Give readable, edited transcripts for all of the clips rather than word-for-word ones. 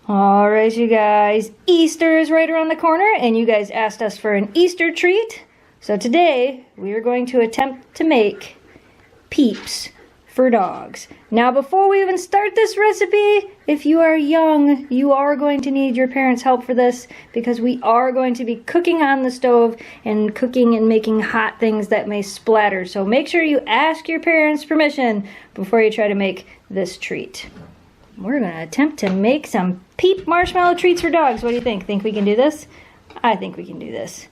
Alright, you guys, Easter is right around the corner, and you guys asked us for an Easter treat. So today, we are going to attempt to make Peeps for dogs. Now, before we even start this recipe, if you are young, you are going to need your parents' help for this, because we are going to be cooking on the stove and cooking and making hot things that may splatter. So make sure you ask your parents' permission before you try to make this treat. We're going to attempt to make some Peep marshmallow treats for dogs. What do you think? Think we can do this? I think we can do this.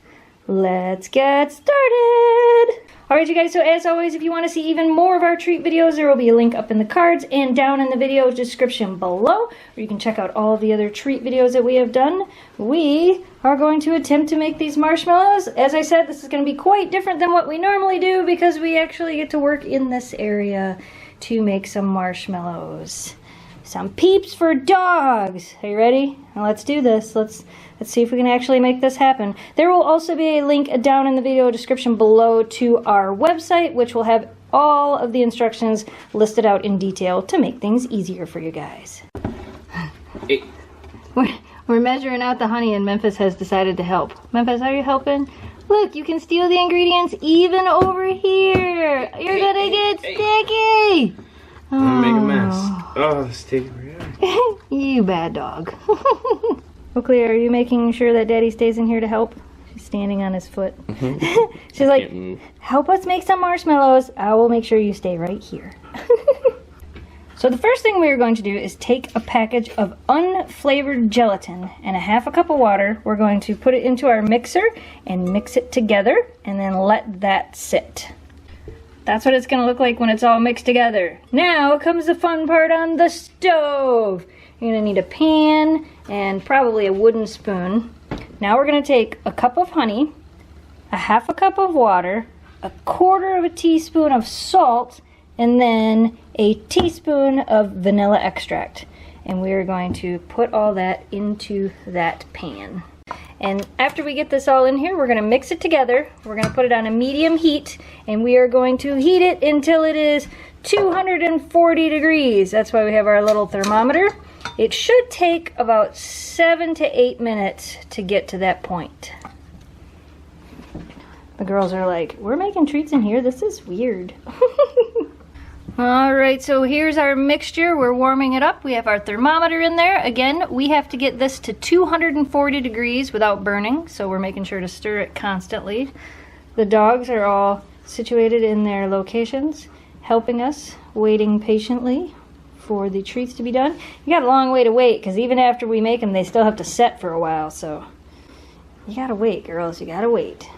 Let's get started! Alright you guys, so as always, if you want to see even more of our treat videos, there will be a link up in the cards and down in the video description below, where you can check out all of the other treat videos that we have done. We are going to attempt to make these marshmallows. As I said, this is going to be quite different than what we normally do, because we actually get to work in this area to make some marshmallows. Some Peeps for dogs. Are you ready? Now let's do this. Let's see if we can actually make this happen. There will also be a link down in the video description below to our website, which will have all of the instructions listed out in detail to make things easier for you guys. Hey. We're measuring out the honey, and Memphis has decided to help. Memphis, are you helping? Look, you can steal the ingredients even over here. You're gonna get sticky. I'm gonna make a mess. Oh, sticky. You bad dog. Oakley, are you making sure that Daddy stays in here to help? She's standing on his foot. She's like, help us make some marshmallows. I will make sure you stay right here. So the first thing we are going to do is take a package of unflavored gelatin and a half a cup of water. We're going to put it into our mixer and mix it together and then let that sit. That's what it's going to look like when it's all mixed together. Now comes the fun part on the stove. You're going to need a pan and probably a wooden spoon. Now we're going to take a cup of honey, a half a cup of water, a quarter of a teaspoon of salt, and then a teaspoon of vanilla extract. And we are going to put all that into that pan. And after we get this all in here, we're going to mix it together. We're going to put it on a medium heat, and we are going to heat it until it is 240 degrees. That's why we have our little thermometer. It should take about 7 to 8 minutes to get to that point. The girls are like, we're making treats in here? This is weird. Alright, so here's our mixture. We're warming it up. We have our thermometer in there. Again, we have to get this to 240 degrees without burning, so we're making sure to stir it constantly. The dogs are all situated in their locations, helping us, waiting patiently for the treats to be done. You got a long way to wait, because even after we make them, they still have to set for a while, so you gotta wait, girls. You gotta wait.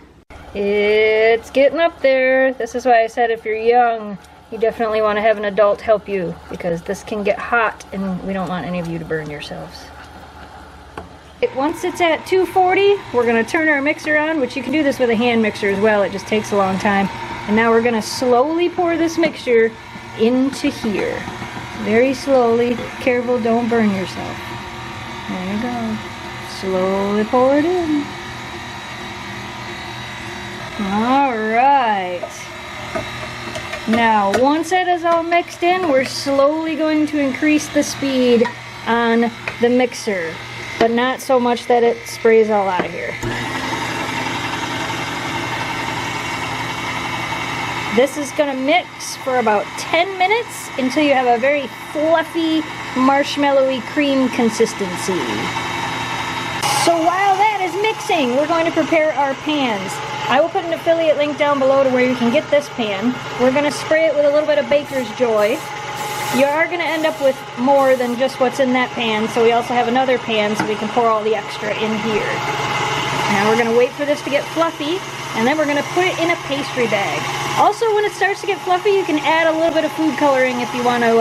It's getting up there. This is why I said if you're young, you definitely want to have an adult help you, because this can get hot and we don't want any of you to burn yourselves. Once it's at 240, we're going to turn our mixer on, which you can do this with a hand mixer as well. It just takes a long time. And now we're going to slowly pour this mixture into here. Very slowly. Careful, don't burn yourself. There you go. Slowly pour it in. Alright. Now, once it is all mixed in, we're slowly going to increase the speed on the mixer, but not so much that it sprays all out of here. This is going to mix for about 10 minutes until you have a very fluffy, marshmallowy cream consistency. So while that is mixing, we're going to prepare our pans. I will put an affiliate link down below to where you can get this pan. We're going to spray it with a little bit of Baker's Joy. You are going to end up with more than just what's in that pan, so we also have another pan so we can pour all the extra in here. Now we're going to wait for this to get fluffy, and then we're going to put it in a pastry bag. Also, when it starts to get fluffy, you can add a little bit of food coloring if you want to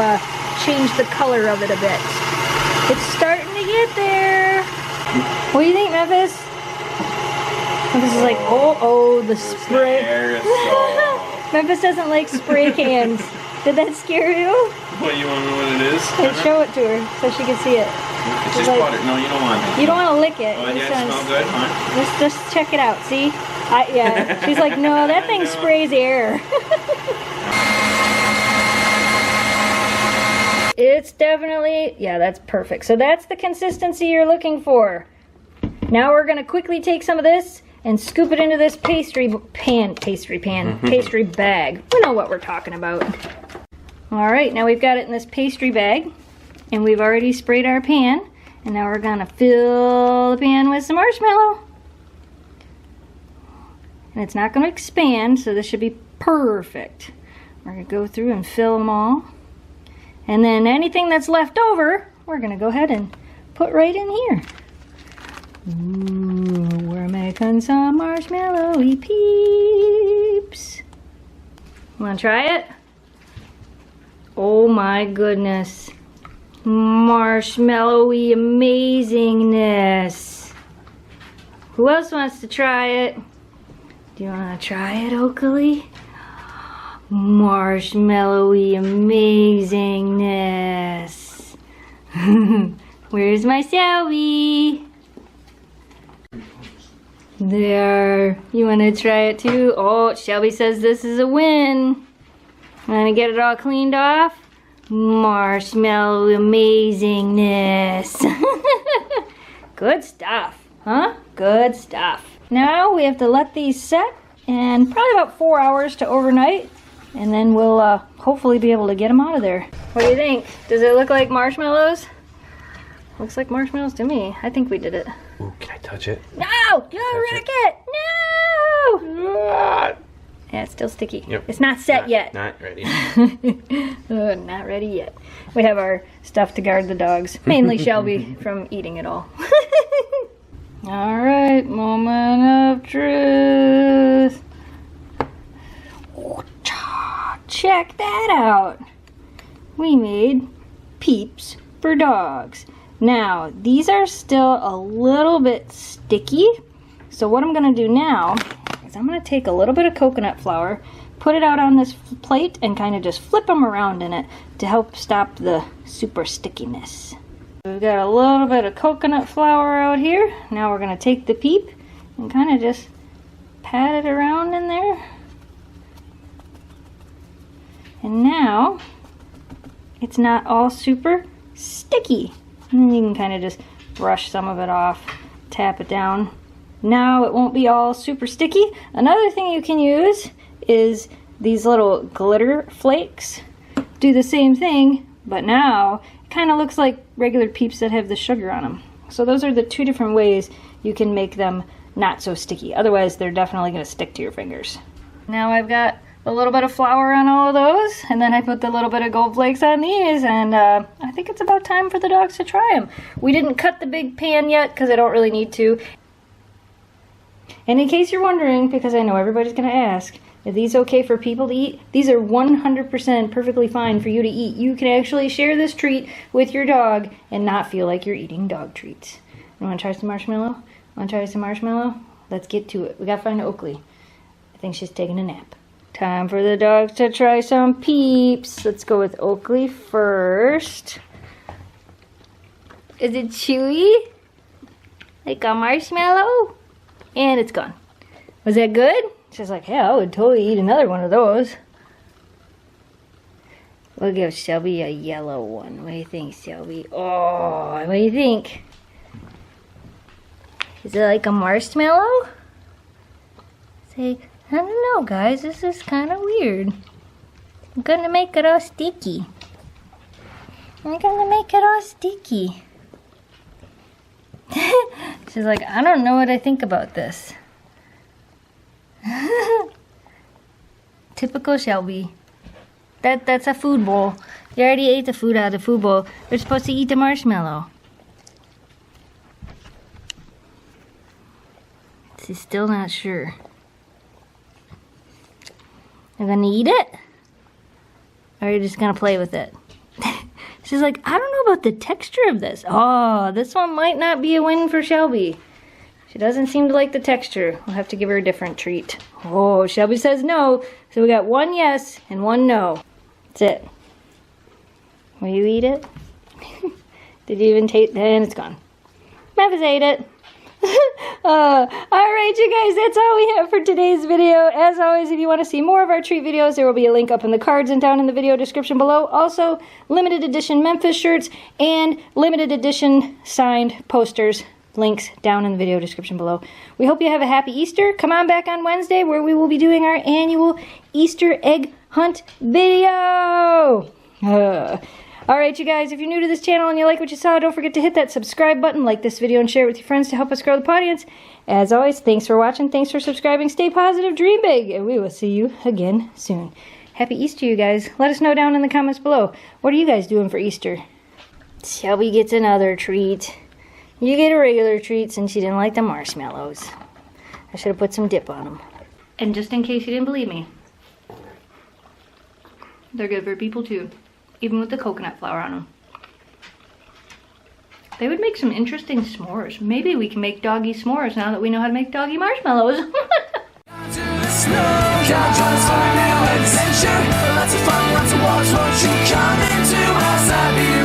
change the color of it a bit. It's starting to get there. What do you think, Memphis? This is like, oh, the spray. Memphis doesn't like spray cans. Did that scare you? What, you want to know what it is? Show it to her so she can see it. It's just like, water. No, you don't want it. You don't want to lick it. Oh, yeah, it smells good, huh? Let's just check it out, see? Yeah. She's like, no, that thing sprays air. It's definitely, yeah, that's perfect. So that's the consistency you're looking for. Now we're gonna quickly take some of this and scoop it into this pastry bag. We know what we're talking about. All right, now we've got it in this pastry bag, and we've already sprayed our pan, and now we're gonna fill the pan with some marshmallow. And it's not gonna expand, so this should be perfect. We're gonna go through and fill them all. And then anything that's left over, we're gonna go ahead and put right in here. Ooh, we're making some marshmallowy peeps. Wanna try it? Oh my goodness. Marshmallowy amazingness. Who else wants to try it? Do you wanna try it, Oakley? Marshmallowy amazingness. Where's my Shelby? There. You want to try it too? Oh, Shelby says this is a win. I'm gonna get it all cleaned off. Marshmallow amazingness. Good stuff, huh? Good stuff. Now we have to let these set and probably about 4 hours to overnight, and then we'll hopefully be able to get them out of there. What do you think? Does it look like marshmallows? Looks like marshmallows to me. I think we did it. Ooh, can I touch it? No! Don't wreck it! No! Yeah, it's still sticky. Yep. It's not set yet. Not ready. Not ready yet. We have our stuff to guard the dogs. Mainly Shelby from eating it all. Alright, moment of truth. Check that out. We made Peeps for dogs. Now, these are still a little bit sticky. So what I'm going to do now is I'm going to take a little bit of coconut flour, put it out on this plate, and kind of just flip them around in it to help stop the super stickiness. We've got a little bit of coconut flour out here. Now we're going to take the Peep and kind of just pat it around in there. And now it's not all super sticky. And then you can kind of just brush some of it off, tap it down. Now it won't be all super sticky. Another thing you can use is these little glitter flakes. Do the same thing, but now it kind of looks like regular Peeps that have the sugar on them. So those are the two different ways you can make them not so sticky. Otherwise, they're definitely going to stick to your fingers. Now I've got a little bit of flour on all of those, and then I put the little bit of gold flakes on these, and I think it's about time for the dogs to try them. We didn't cut the big pan yet because I don't really need to. And in case you're wondering, because I know everybody's going to ask, are these okay for people to eat? These are 100% perfectly fine for you to eat. You can actually share this treat with your dog and not feel like you're eating dog treats. You want to try some marshmallow? Want to try some marshmallow? Let's get to it. We got to find Oakley. I think she's taking a nap. Time for the dogs to try some Peeps. Let's go with Oakley first. Is it chewy? Like a marshmallow? And it's gone. Was that good? She's like, yeah, I would totally eat another one of those. We'll give Shelby a yellow one. What do you think, Shelby? Oh, what do you think? Is it like a marshmallow? Say, I don't know, guys. This is kind of weird. I'm gonna make it all sticky. I'm gonna make it all sticky. She's like, I don't know what I think about this. Typical Shelby. That's a food bowl. You already ate the food out of the food bowl. They're supposed to eat the marshmallow. She's still not sure. You're gonna eat it? Or are you just gonna play with it? She's like, I don't know about the texture of this. Oh, this one might not be a win for Shelby. She doesn't seem to like the texture. We'll have to give her a different treat. Oh, Shelby says no. So we got one yes and one no. That's it. Will you eat it? Did you even taste it? And it's gone. Memphis ate it. Alright, you guys, that's all we have for today's video. As always, if you want to see more of our treat videos, there will be a link up in the cards and down in the video description below. Also, limited edition Memphis shirts and limited edition signed posters. Links down in the video description below. We hope you have a happy Easter. Come on back on Wednesday where we will be doing our annual Easter egg hunt video. Alright, you guys, if you're new to this channel and you like what you saw, don't forget to hit that subscribe button, like this video, and share it with your friends to help us grow the audience. As always, thanks for watching, thanks for subscribing, stay positive, dream big, and we will see you again soon. Happy Easter, you guys. Let us know down in the comments below. What are you guys doing for Easter? Shelby gets another treat. You get a regular treat since you didn't like the marshmallows. I should have put some dip on them. And just in case you didn't believe me, they're good for people too. Even with the coconut flour on them. They would make some interesting s'mores. Maybe we can make doggy s'mores now that we know how to make doggy marshmallows. Lots of fun, lots of wars, won't you come into our side?